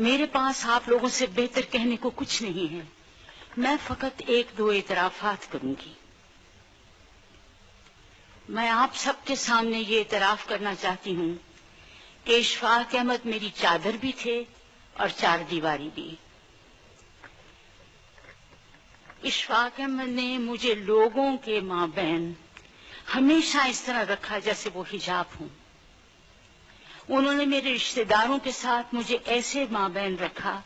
میرے پاس آپ لوگوں سے بہتر کہنے کو کچھ نہیں ہے. میں فقط ایک دو اعترافات کروں گی. میں آپ سب کے سامنے یہ اعتراف کرنا چاہتی ہوں کہ اشفاق احمد میری چادر بھی تھے اور چار دیواری بھی. اشفاق احمد نے مجھے لوگوں کے مابین ہمیشہ اس طرح رکھا جیسے وہ حجاب ہوں. انہوں نے میرے رشتہ داروں کے ساتھ مجھے ایسے مابین رکھا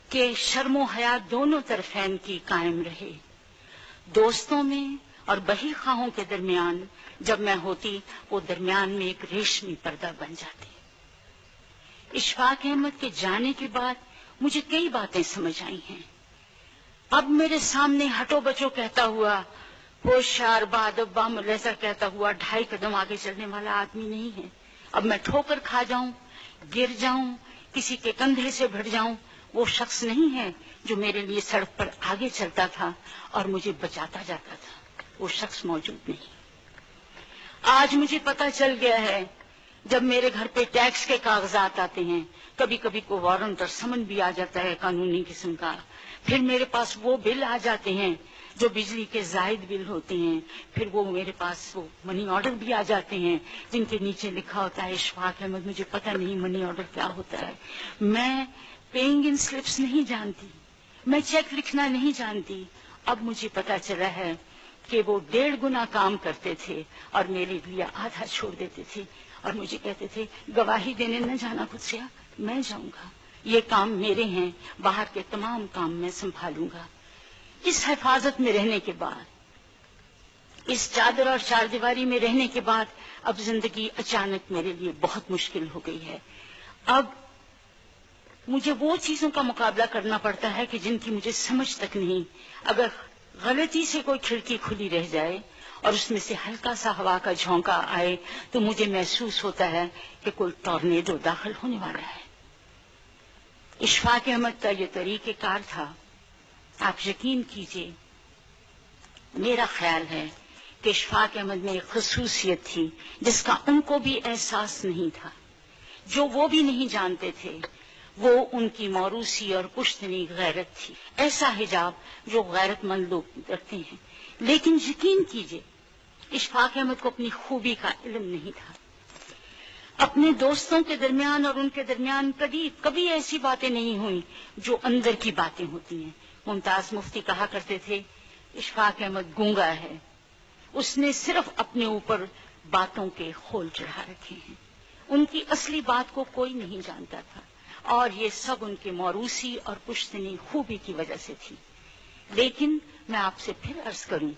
کہ شرم و حیا دونوں طرفین کی قائم رہے. دوستوں میں اور بہی خواہوں کے درمیان جب میں ہوتی وہ درمیان میں ایک ریشمی پردہ بن جاتی. اشفاق احمد کے جانے کے بعد مجھے کئی باتیں سمجھ آئی ہیں. اب میرے سامنے ہٹو بچو کہتا ہوا، ہوشیار بادب باملیزہ کہتا ہوا 2.5 قدم آگے چلنے والا آدمی نہیں ہے. اب میں ٹھوکر کھا جاؤں، گر جاؤں، کسی کے کندھے سے بھٹ جاؤں، وہ شخص نہیں ہے جو میرے لیے سڑک پر آگے چلتا تھا اور مجھے بچاتا جاتا تھا. وہ شخص موجود نہیں. آج مجھے پتا چل گیا ہے جب میرے گھر پہ ٹیکس کے کاغذات آتے ہیں، کبھی کبھی کو وارنٹ اور سمن بھی آ جاتا ہے قانونی قسم کا. پھر میرے پاس وہ بل آ جاتے ہیں جو بجلی کے زائد بل ہوتے ہیں. پھر وہ میرے پاس وہ منی آرڈر بھی آ جاتے ہیں جن کے نیچے لکھا ہوتا ہے اشفاق احمد. مجھے پتہ نہیں منی آرڈر کیا ہوتا ہے. میں پیئنگ ان سلپس نہیں جانتی، میں چیک لکھنا نہیں جانتی. اب مجھے پتا چلا ہے کہ وہ 1.5 گنا کام کرتے تھے اور میرے لیے آدھا چھوڑ دیتے تھے اور مجھے کہتے تھے گواہی دینے نہ جانا قدسیہ، میں جاؤں گا، یہ کام میرے ہیں، باہر کے تمام کام میں سنبھالوں گا. اس حفاظت میں رہنے کے بعد، اس چادر اور چار دیواری میں رہنے کے بعد اب زندگی اچانک میرے لیے بہت مشکل ہو گئی ہے. اب مجھے وہ چیزوں کا مقابلہ کرنا پڑتا ہے کہ جن کی مجھے سمجھ تک نہیں. اگر غلطی سے کوئی کھڑکی کھلی رہ جائے اور اس میں سے ہلکا سا ہوا کا جھونکا آئے تو مجھے محسوس ہوتا ہے کہ کوئی ٹورنیڈو داخل ہونے والا ہے. اشفاق احمد کا یہ طریقہ کار تھا. آپ یقین کیجئے، میرا خیال ہے کہ اشفاق احمد میں ایک خصوصیت تھی جس کا ان کو بھی احساس نہیں تھا، جو وہ بھی نہیں جانتے تھے. وہ ان کی موروثی اور پشتنی غیرت تھی، ایسا حجاب جو غیرت مند لوگ کرتے ہیں. لیکن یقین کیجئے اشفاق احمد کو اپنی خوبی کا علم نہیں تھا. اپنے دوستوں کے درمیان اور ان کے درمیان کبھی ایسی باتیں نہیں ہوئیں جو اندر کی باتیں ہوتی ہیں. ممتاز مفتی کہا کرتے تھے اشفاق احمد گونگا ہے، اس نے صرف اپنے اوپر باتوں کے خول چڑھا رکھے ہیں. ان کی اصلی بات کو کوئی نہیں جانتا تھا اور یہ سب ان کے موروثی اور پشتنی خوبی کی وجہ سے تھی. لیکن میں آپ سے پھر عرض کروں،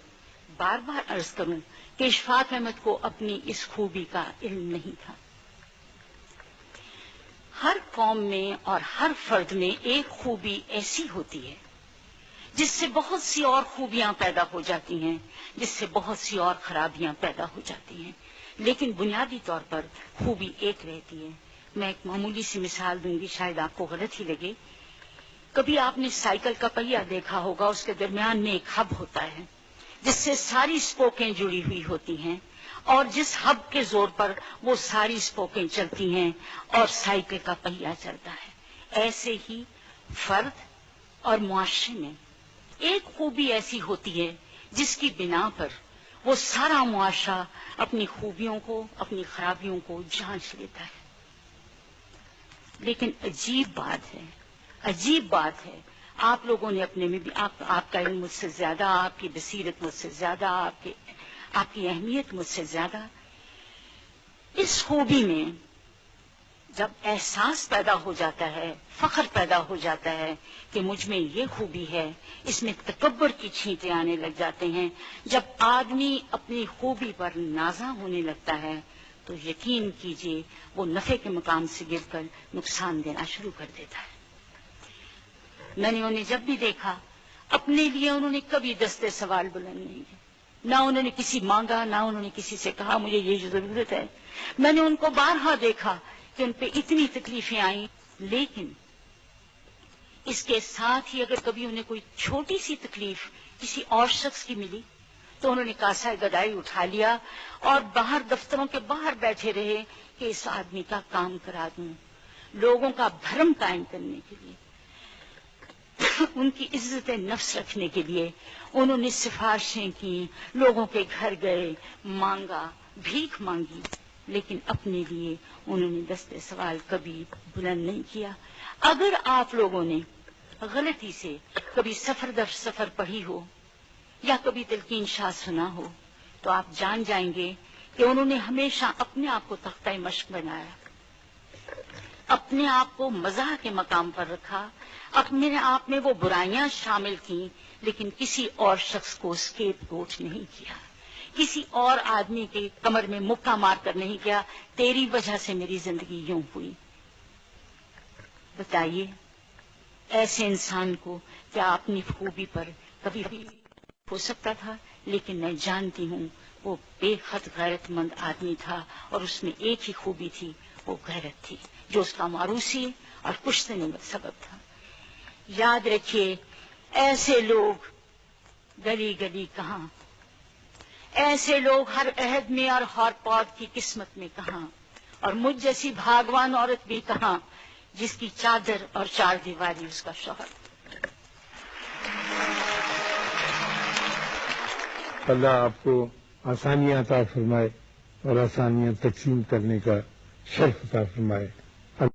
بار بار عرض کروں کہ اشفاق احمد کو اپنی اس خوبی کا علم نہیں تھا. ہر قوم میں اور ہر فرد میں ایک خوبی ایسی ہوتی ہے جس سے بہت سی اور خوبیاں پیدا ہو جاتی ہیں، جس سے بہت سی اور خرابیاں پیدا ہو جاتی ہیں، لیکن بنیادی طور پر خوبی ایک رہتی ہے. میں ایک معمولی سی مثال دوں گی، شاید آپ کو غلط ہی لگے. کبھی آپ نے سائیکل کا پہیہ دیکھا ہوگا، اس کے درمیان میں ایک ہب ہوتا ہے جس سے ساری اسپوکیں جڑی ہوئی ہوتی ہیں اور جس ہب کے زور پر وہ ساری اسپوکیں چلتی ہیں اور سائیکل کا پہیہ چلتا ہے. ایسے ہی فرد اور معاشرے میں ایک خوبی ایسی ہوتی ہے جس کی بنا پر وہ سارا معاشرہ اپنی خوبیوں کو، اپنی خرابیوں کو جانچ لیتا ہے. لیکن عجیب بات ہے، آپ لوگوں نے اپنے میں بھی آپ کا علم مجھ سے زیادہ، آپ کی بصیرت مجھ سے زیادہ، آپ کی اہمیت مجھ سے زیادہ. اس خوبی میں جب احساس پیدا ہو جاتا ہے، فخر پیدا ہو جاتا ہے کہ مجھ میں یہ خوبی ہے، اس میں تکبر کی چھینٹے آنے لگ جاتے ہیں. جب آدمی اپنی خوبی پر نازاں ہونے لگتا ہے تو یقین کیجئے وہ نفع کے مقام سے گر کر نقصان دینا شروع کر دیتا ہے. میں نے انہیں جب بھی دیکھا، اپنے لیے انہوں نے کبھی دستے سوال بلند نہیں کیے، نہ انہوں نے کسی مانگا، نہ انہوں نے کسی سے کہا مجھے یہ ضرورت ہے. میں نے ان کو بارہا دیکھا کہ ان پہ اتنی تکلیفیں آئیں، لیکن اس کے ساتھ ہی اگر کبھی انہیں کوئی چھوٹی سی تکلیف کسی اور شخص کی ملی تو انہوں نے کاسہ گدائی اٹھا لیا اور باہر دفتروں کے باہر بیٹھے رہے کہ اس آدمی کا کام کرا دوں. لوگوں کا بھرم قائم کرنے کے لیے، ان کی عزت نفس رکھنے کے لیے انہوں نے سفارشیں کی، لوگوں کے گھر گئے، مانگا، بھیک مانگی، لیکن اپنے لیے انہوں نے دستے سوال کبھی بلند نہیں کیا۔ اگر آپ لوگوں نے غلطی سے کبھی سفر در سفر پڑھی ہو یا کبھی تلقین شاہ سنا ہو تو آپ جان جائیں گے کہ انہوں نے ہمیشہ اپنے آپ کو تختہ مشق بنایا، اپنے آپ کو مزاح کے مقام پر رکھا، اپنے آپ میں وہ برائیاں شامل کیں، لیکن کسی اور شخص کو اسکیپ گوٹ نہیں کیا، کسی اور آدمی کے کمر میں مکہ مار کر نہیں کیا تیری وجہ سے میری زندگی یوں ہوئی۔ بتائیے ایسے انسان کو کیا اپنی خوبی پر کبھی بھی ہو سکتا تھا؟ لیکن میں جانتی ہوں وہ بے حد غیرت مند آدمی تھا، اور اس میں ایک ہی خوبی تھی، وہ غیرت تھی، جو اس کا ماروثی اور کشتنے کا سبب تھا۔ یاد رکھیے ایسے لوگ گلی گلی کہاں، ایسے لوگ ہر عہد میں اور ہر پود کی قسمت میں کہاں، اور مجھ جیسی بھاگوان عورت بھی کہاں جس کی چادر اور چار دیواری اس کا شوہر۔ اللہ آپ کو آسانیاں عطا فرمائے اور آسانیاں تقسیم کرنے کا شرف عطا فرمائے۔